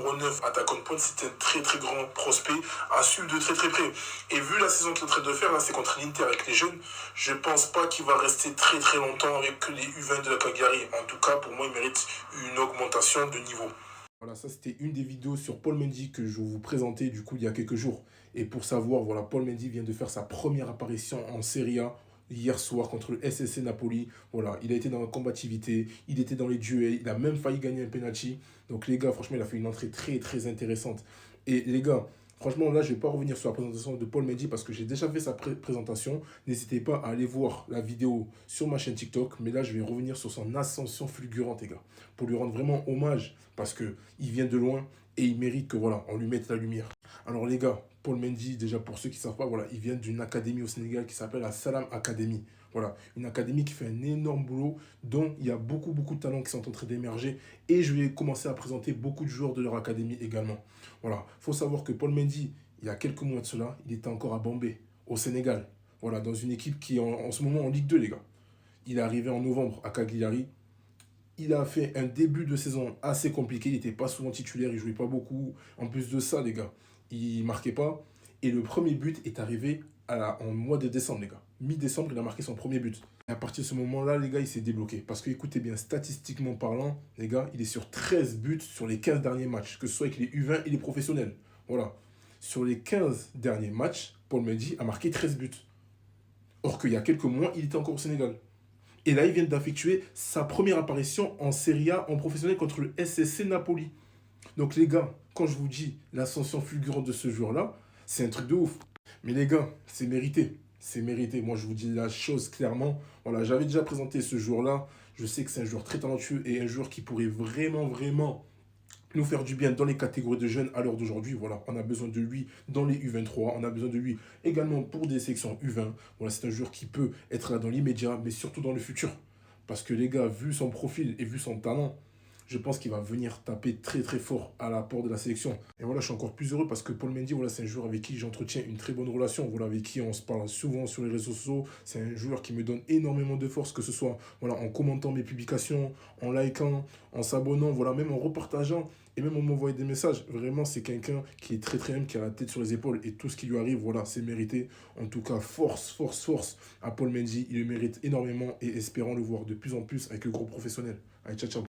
numéro 9, attaquant de pointe, c'est un très très grand prospect à suivre de très très près. Et vu la saison qu'il est en train de faire, là, c'est contre l'Inter avec les jeunes, je pense pas qu'il va rester très très longtemps avec les U20 de la Cagliari. En tout cas, pour moi, il mérite une augmentation de niveau. Voilà, ça c'était une des vidéos sur Paul Mendy que je vous présentais du coup il y a quelques jours. Et pour savoir, voilà, Paul Mendy vient de faire sa première apparition en Serie A hier soir contre le SSC Napoli. Voilà, il a été dans la combativité, il était dans les duels, il a même failli gagner un penalty. Donc les gars, franchement, il a fait une entrée très très intéressante. Et les gars, franchement, là, je ne vais pas revenir sur la présentation de Paul Mendy parce que j'ai déjà fait sa présentation. N'hésitez pas à aller voir la vidéo sur ma chaîne TikTok. Mais là, je vais revenir sur son ascension fulgurante, les gars, pour lui rendre vraiment hommage parce qu'il vient de loin et il mérite que voilà, on lui mette la lumière. Alors les gars, Paul Mendy, déjà pour ceux qui ne savent pas, voilà, il vient d'une académie au Sénégal qui s'appelle la Salam Academy. Voilà, une académie qui fait un énorme boulot, dont il y a beaucoup de talents qui sont en train d'émerger. Et je vais commencer à présenter beaucoup de joueurs de leur académie également. Voilà, il faut savoir que Paul Mendy, il y a quelques mois de cela, il était encore à Bambé, au Sénégal. Voilà, dans une équipe qui est en ce moment en Ligue 2, les gars. Il est arrivé en novembre à Cagliari. Il a fait un début de saison assez compliqué. Il n'était pas souvent titulaire, il ne jouait pas beaucoup. En plus de ça, les gars, il ne marquait pas. Et le premier but est arrivé en mois de décembre, les gars. Mi-décembre, il a marqué son premier but. Et à partir de ce moment-là, les gars, il s'est débloqué. Parce que, écoutez bien, statistiquement parlant, les gars, il est sur 13 buts sur les 15 derniers matchs, que ce soit avec les U20 et les professionnels. Voilà. Sur les 15 derniers matchs, Paul Mendy a marqué 13 buts. Or qu'il y a quelques mois, il était encore au Sénégal. Et là, il vient d'effectuer sa première apparition en Serie A en professionnel contre le SSC Napoli. Donc les gars, quand je vous dis l'ascension fulgurante de ce joueur-là, c'est un truc de ouf. Mais les gars, c'est mérité. C'est mérité. Moi, je vous dis la chose clairement. Voilà, j'avais déjà présenté ce joueur-là. Je sais que c'est un joueur très talentueux et un joueur qui pourrait vraiment nous faire du bien dans les catégories de jeunes à l'heure d'aujourd'hui. Voilà, on a besoin de lui dans les U23, on a besoin de lui également pour des sections U20. Voilà, c'est un joueur qui peut être là dans l'immédiat, mais surtout dans le futur. Parce que les gars, vu son profil et vu son talent, je pense qu'il va venir taper très fort à la porte de la sélection. Et voilà, je suis encore plus heureux parce que Paul Mendy, voilà, c'est un joueur avec qui j'entretiens une très bonne relation, voilà, avec qui on se parle souvent sur les réseaux sociaux. C'est un joueur qui me donne énormément de force, que ce soit voilà, en commentant mes publications, en likant, en s'abonnant, voilà, même en repartageant et même en m'envoyant des messages. Vraiment, c'est quelqu'un qui est très humble, qui a la tête sur les épaules et tout ce qui lui arrive, voilà, c'est mérité. En tout cas, force à Paul Mendy. Il le mérite énormément et espérons le voir de plus en plus avec le groupe professionnel. Allez, ciao.